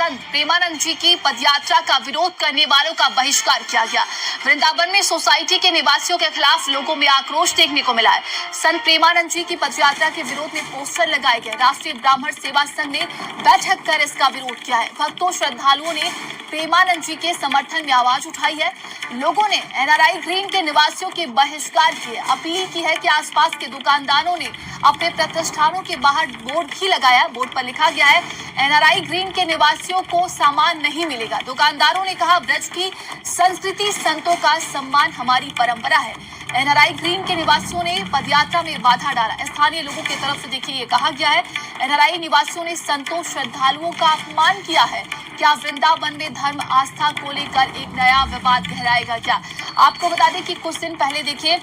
संत प्रेमानंद जी की पदयात्रा का विरोध करने वालों का बहिष्कार किया गया। वृंदावन में सोसाइटी के निवासियों के खिलाफ लोगों में आक्रोश देखने को मिला है। संत प्रेमानंद जी की पदयात्रा के विरोध में पोस्टर लगाए गए। राष्ट्रीय ब्राह्मण सेवा संघ ने बैठक कर इसका विरोध किया है। भक्तों श्रद्धालुओं ने प्रेमानंद जी के समर्थन में आवाज उठाई है। लोगों ने एनआरआई ग्रीन के निवासियों के बहिष्कार की है। अपील की है कि आसपास के दुकानदारों ने अपने प्रतिष्ठानों के बाहर बोर्ड भी लगाया। बोर्ड पर लिखा गया है, एनआरआई ग्रीन के निवासियों को सामान नहीं मिलेगा। दुकानदारों ने कहा, ब्रज की संस्कृति, संतों का सम्मान हमारी परंपरा है। एनआरआई ग्रीन के निवासियों ने पदयात्रा में बाधा डाला। स्थानीय लोगों की तरफ से देखिए ये कहा गया है, एनआरआई निवासियों ने संतों श्रद्धालुओं का अपमान किया है। क्या वृंदावन में धर्म आस्था को लेकर एक नया विवाद गहराएगा क्या? आपको बता दें कि कुछ दिन पहले देखिए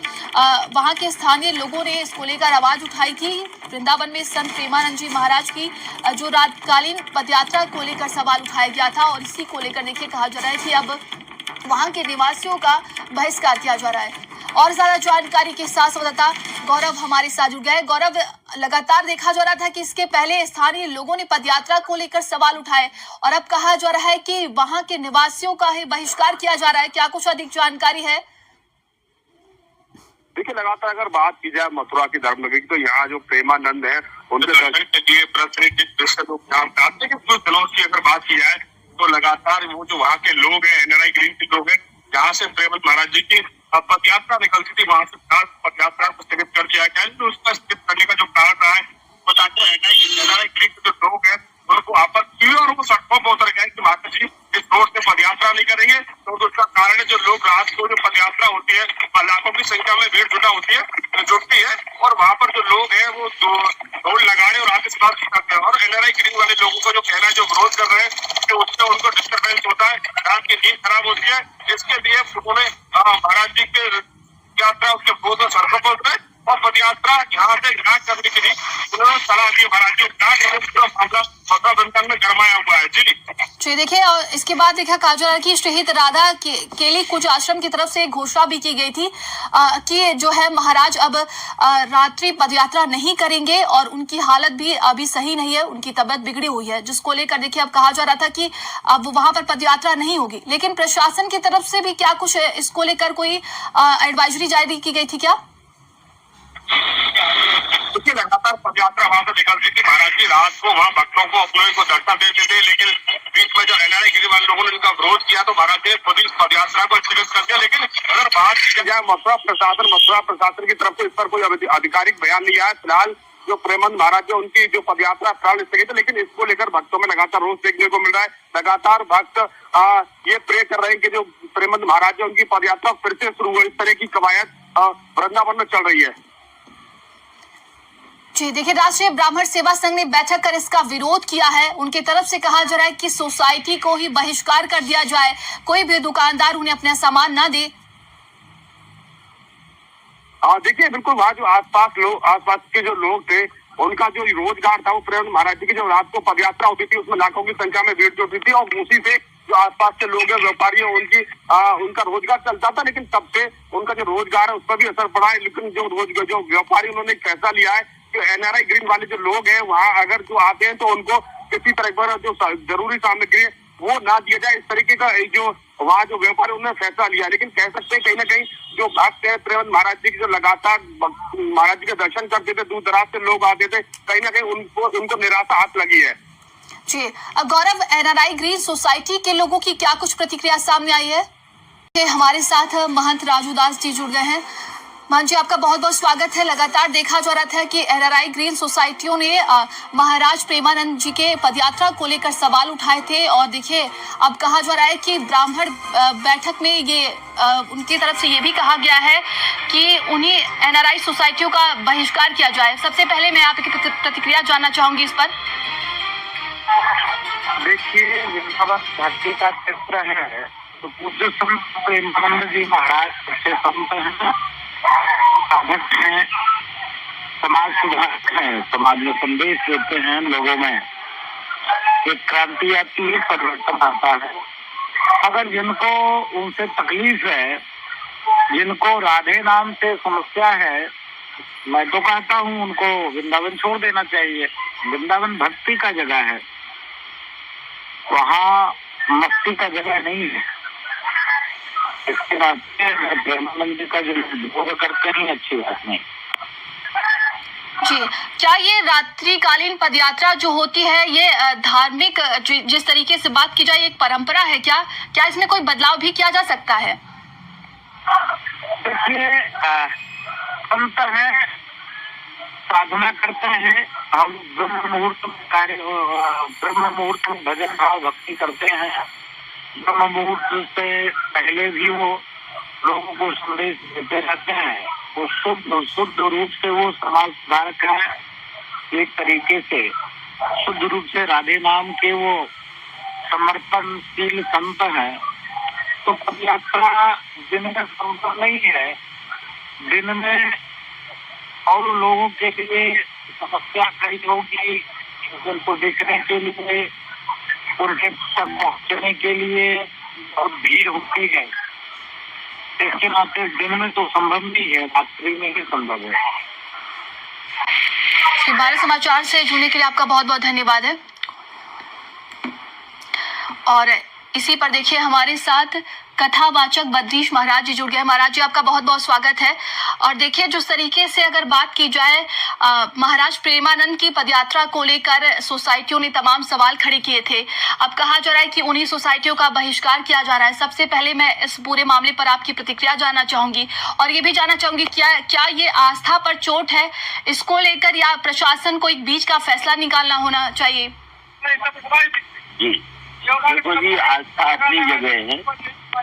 वहां के स्थानीय लोगों ने इसको लेकर आवाज उठाई थी। वृंदावन में संत प्रेमानंद जी महाराज की जो रातकालीन पदयात्रा को लेकर सवाल उठाया गया था और इसी को लेकर देखिए कहा जा रहा है कि अब वहां के निवासियों का बहिष्कार किया जा रहा है। और ज्यादा जानकारी के साथ संवाददाता गौरव हमारे साथ जुड़ गए। गौरव, लगातार देखा जा रहा था कि इसके पहले स्थानीय लोगों ने पदयात्रा को लेकर सवाल उठाए और अब कहा जा रहा है कि वहां के निवासियों का ही बहिष्कार किया जा रहा है। क्या कुछ अधिक जानकारी है? देखिए, लगातार अगर बात की जाए मथुरा की धर्मनगरी की, तो यहाँ जो प्रेमानंद है उनके दर्शन के लिए प्रतिनिधि लोग कुछ दिनों की अगर बात की जाए तो लगातार वो जो वहाँ के लोग हैं, एनआरआई ग्रीन के लोग हैं, जहाँ से प्रेमानंद महाराज जी की पदयात्रा निकलती थी, वहां से पदयात्रा को स्थगित कर दिया गया। तो उसका स्थगित करने का जो कारण रहा है, बताते हैं कि एनआरआई ग्रीन के जो लोग हैं उनको आपत्ति हुई और वो सड़कों पर उतर गए कि माता जी इस रोड से पदयात्रा नहीं करेंगे। तो उसका कारण है जो लोग रात को जो पदयात्रा होती है, लाखों की संख्या में भीड़ जुटती है और वहाँ पर जो लोग हैं वो ढोल लगाने और आतिशबाजी करते हैं। और एनआरआई ग्रीन वाले लोगों को जो कहना है, जो विरोध कर रहे हैं कि उससे उनको डिस्टर्बेंस होता है, रात की नींद खराब होती है। इसके लिए उन्होंने महाराज जी के यात्रा उसके विरोध में सड़कों पर उतरे और पदयात्रा यहाँ से जांच करने के लिए उन्होंने सलाह दी। महाराज जी मामला वृंदावन में गरमाया हुआ है। जी देखिए, और इसके बाद देखा कहा जा रहा है कि शहीद राधा केली कुछ आश्रम की तरफ से एक घोषणा भी की गई थी कि जो है महाराज अब रात्रि पदयात्रा नहीं करेंगे और उनकी हालत भी अभी सही नहीं है, उनकी तबीयत बिगड़ी हुई है, जिसको लेकर देखिए अब कहा जा रहा था कि अब वहां पर पदयात्रा नहीं होगी। लेकिन प्रशासन की तरफ से भी क्या कुछ इसको लेकर कोई एडवाइजरी जारी की गई थी क्या? देखिए, लगातार पदयात्रा वहां से निकलती थी। महाराज जी रात को वहाँ भक्तों को अपने को दर्शन देते थे, लेकिन बीच में जो एनआरआई गिरी वाले लोगों ने इनका विरोध किया तो महाराज जी ने खुद इस पदयात्रा को स्थगित कर दिया। लेकिन अगर बात की जाए मथुरा प्रशासन की तरफ से इस पर कोई आधिकारिक बयान नहीं आया। फिलहाल जो प्रेमानंद महाराज है उनकी जो पदयात्रा फिलहाल स्थगित है, लेकिन इसको लेकर भक्तों में लगातार रोष देखने को मिल रहा है। लगातार भक्त ये प्रे कर रहे हैं कि जो प्रेमानंद महाराज है उनकी पदयात्रा फिर से शुरू हो। इस तरह की कवायद वृंदावन में चल रही है। जी देखिए, राष्ट्रीय ब्राह्मण सेवा संघ ने बैठक कर इसका विरोध किया है। उनकी तरफ से कहा जा रहा है कि सोसाइटी को ही बहिष्कार कर दिया जाए, कोई भी दुकानदार उन्हें अपना सामान ना दे। देखिए, बिल्कुल वहाँ जो आसपास के जो लोग थे उनका जो रोजगार था वो प्रेमानंद महाराज जी की जो रात को पदयात्रा होती थी उसमें लाखों की संख्या में भीड़ जुटती थी और उसी से जो आसपास के लोग हैं, व्यापारी हैं, उनका रोजगार चलता था। लेकिन तब से उनका जो रोजगार है उस पर भी असर पड़ा है। लेकिन जो व्यापारी उन्होंने एक फैसला लिया है कि एनआरआई ग्रीन वाले जो लोग हैं वहाँ अगर जो आते हैं तो उनको किसी तरह का जो जरूरी सामग्री है वो ना दिया जाए। इस तरीके का जो वहाँ जो व्यापारी उन्होंने फैसला लिया। लेकिन कह सकते हैं कहीं ना कहीं जो भक्त है प्रेमानंद महाराज जी की जो लगातार महाराज जी के दर्शन करते थे, दूर दराज से लोग आते थे, कहीं ना कहीं उनको निराशा हाथ लगी है। जी गौरव, एनआरआई ग्रीन सोसाइटी के लोगों की क्या कुछ प्रतिक्रिया सामने आई है? हमारे साथ महंत राजू दास जी जुड़ गए हैं। महंत जी, आपका बहुत बहुत स्वागत है। लगातार देखा जा रहा था कि एनआरआई ग्रीन सोसाइटियों ने महाराज प्रेमानंद जी के पदयात्रा को लेकर सवाल उठाए थे और देखिए अब कहा जा रहा है कि ब्राह्मण बैठक में ये उनकी तरफ से ये भी कहा गया है कि उन्हीं एनआरआई सोसाइटियों का बहिष्कार किया जाए। सबसे पहले मैं आपकी प्रतिक्रिया जानना चाहूंगी इस पर। देखिए, भक्ति का क्षेत्र है तो पूज्य संत प्रेमानंद जी महाराज अच्छे संत हैं, साधक हैं, समाज सुधारक हैं, समाज में संदेश देते हैं, लोगों में एक क्रांति आती है, परिवर्तन आता है। अगर जिनको उनसे तकलीफ है, जिनको राधे नाम से समस्या है, मैं तो कहता हूँ उनको वृंदावन छोड़ देना चाहिए। वृंदावन भक्ति का जगह है वहाँ मस्ती का जगह नहीं है। इसके नाते प्रेमानंद जी का जो विरोध करते हैं अच्छी बात नहीं। जी, क्या ये रात्रिकालीन पदयात्रा जो होती है ये धार्मिक जिस तरीके से बात की जाए एक परंपरा है क्या इसमें कोई बदलाव भी किया जा सकता है? देखिए, संत हैं, साधना करते हैं, हम ब्रह्म मुहूर्त में भजन भाव भक्ति करते हैं। ब्रह्म मुहूर्त से पहले भी वो लोगों को संदेश देते रहते हैं। वो शुद्ध रूप से वो समाज सुधारक है। एक तरीके से शुद्ध रूप से राधे नाम के वो समर्पणशील संत है। तो पदयात्रा दिन में संभव नहीं है। दिन में और लोगों के लिए समस्या कई होगी, उनको देखने के लिए, उनके तक पहुँचने के लिए और भीड़ होती है। इसके नाते दिन में तो संभव नहीं है, रात्रि में ही संभव है। भारत समाचार से जुड़ने के लिए आपका बहुत बहुत धन्यवाद है। और इसी पर देखिए हमारे साथ कथावाचक बद्रीश महाराज जी जुड़ गए। महाराज जी आपका बहुत बहुत स्वागत है। और देखिए जिस तरीके से अगर बात की जाए महाराज प्रेमानंद की पदयात्रा को लेकर सोसाइटियों ने तमाम सवाल खड़े किए थे। अब कहा जा रहा है कि उन्हीं सोसाइटियों का बहिष्कार किया जा रहा है। सबसे पहले मैं इस पूरे मामले पर आपकी प्रतिक्रिया जानना चाहूंगी और ये भी जानना चाहूंगी क्या ये आस्था पर चोट है, इसको लेकर या प्रशासन को एक बीच का फैसला निकालना होना चाहिए? जी देखो जी, आस्था अपनी जगह है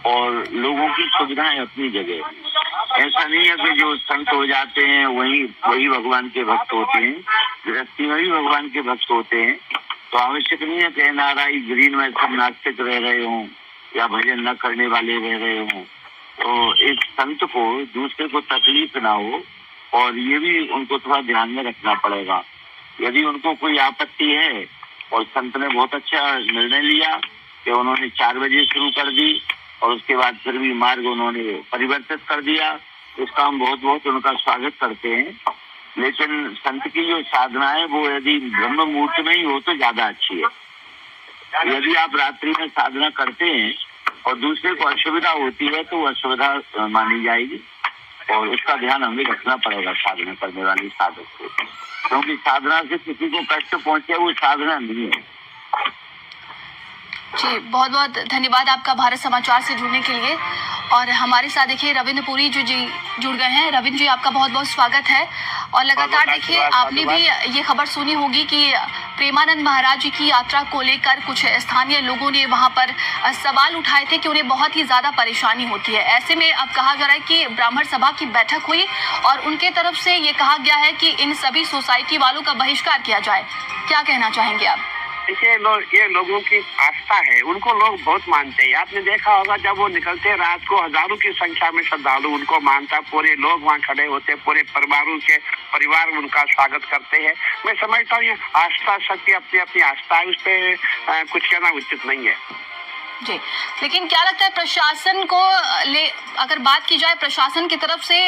और लोगों की सुविधाएं अपनी जगह है। ऐसा नहीं है कि जो संत हो जाते हैं वही भगवान के भक्त होते हैं। गृहस्थी में भी भगवान के भक्त होते हैं। तो आवश्यक नहीं है कि एनआरआई ग्रीन में सब नास्तिक रह रहे हों या भजन न करने वाले रह रहे हों। तो एक संत को दूसरे को तकलीफ ना हो और ये भी उनको थोड़ा ध्यान में रखना पड़ेगा। यदि उनको कोई आपत्ति है और संत ने बहुत अच्छा निर्णय लिया कि उन्होंने 4 बजे शुरू कर दी और उसके बाद फिर भी मार्ग उन्होंने परिवर्तित कर दिया, इसका हम बहुत बहुत उनका स्वागत करते हैं। लेकिन संत की जो साधना है वो यदि ब्रह्म मुहूर्त में ही हो तो ज्यादा अच्छी है। यदि आप रात्रि में साधना करते हैं और दूसरे को असुविधा होती है तो वो असुविधा मानी जाएगी और उसका ध्यान हमें रखना पड़ेगा साधना करने वाले साधक को, क्योंकि साधना से किसी को कष्ट पहुंचे वो साधना नहीं है। जी बहुत बहुत धन्यवाद आपका भारत समाचार से जुड़ने के लिए। और हमारे साथ देखिए रविंद्र पुरी जी जुड़ गए हैं। रविंद्र जी आपका बहुत बहुत स्वागत है। और लगातार देखिए आपने भी ये खबर सुनी होगी कि प्रेमानंद महाराज जी की यात्रा को लेकर कुछ स्थानीय लोगों ने वहां पर सवाल उठाए थे कि उन्हें बहुत ही ज्यादा परेशानी होती है। ऐसे में अब कहा जा रहा है कि ब्राह्मण सभा की बैठक हुई और उनके तरफ से ये कहा गया है कि इन सभी सोसाइटी वालों का बहिष्कार किया जाए। क्या कहना चाहेंगे आप? देखिए ये लोगों की आस्था है, उनको लोग बहुत मानते हैं। आपने देखा होगा जब वो निकलते हैं रात को हजारों की संख्या में श्रद्धालु उनको मानता, पूरे लोग वहाँ खड़े होते, पूरे परिवार उनका स्वागत करते हैं। मैं समझता हूँ ये आस्था शक्ति अपनी अपनी आस्था है, उस पर कुछ कहना उचित नहीं है। जी, लेकिन क्या लगता है प्रशासन को अगर बात की जाए प्रशासन की तरफ से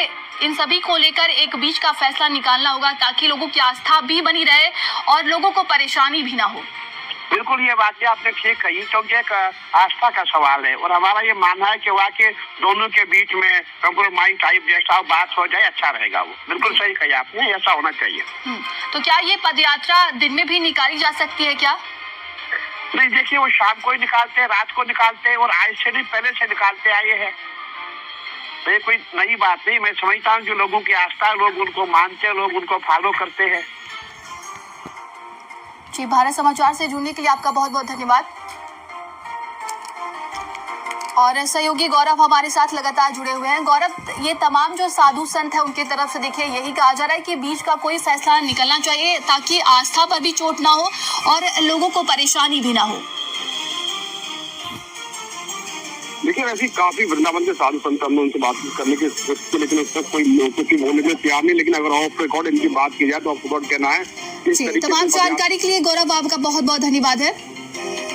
इन सभी को लेकर एक बीच का फैसला निकालना होगा ताकि लोगों की आस्था भी बनी रहे और लोगों को परेशानी भी ना हो? बिल्कुल ये बात आपने ठीक कही, क्योंकि एक आस्था का सवाल है और हमारा ये मानना है कि वाकई दोनों के बीच में कंप्रोमाइज टाइप जैसा बात हो जाए अच्छा रहेगा। वो बिल्कुल सही कही आपने, ऐसा होना चाहिए। तो क्या ये पदयात्रा दिन में भी निकाली जा सकती है क्या? नहीं, देखिए वो शाम को ही निकालते हैं, रात को निकालते हैं और आज से नहीं पहले से निकालते आए हैं। तो ये कोई नई बात नहीं। मैं समझता हूँ जो लोगों की आस्था, लोग उनको मानते हैं, लोग उनको फॉलो करते हैं। जी भारत समाचार से जुड़ने के लिए आपका बहुत बहुत धन्यवाद। और सहयोगी गौरव हमारे साथ लगातार जुड़े हुए हैं। गौरव, ये तमाम जो साधु संत है उनके तरफ से देखिए यही कहा जा रहा है कि बीच का कोई फैसला निकलना चाहिए ताकि आस्था पर भी चोट ना हो और लोगों को परेशानी भी ना हो। देखिए ऐसी काफी वृंदावन के साधु संत हमने उनसे बातचीत करने की कोशिश की, लेकिन उस वक्त कोई कुछ बोलने के लिए तैयार नहीं। लेकिन अगर ऑफ रिकॉर्ड इनकी बात की जाए तो ऑफ रिकॉर्ड कहना है। तमाम जानकारी के लिए गौरव आपका बहुत बहुत धन्यवाद है।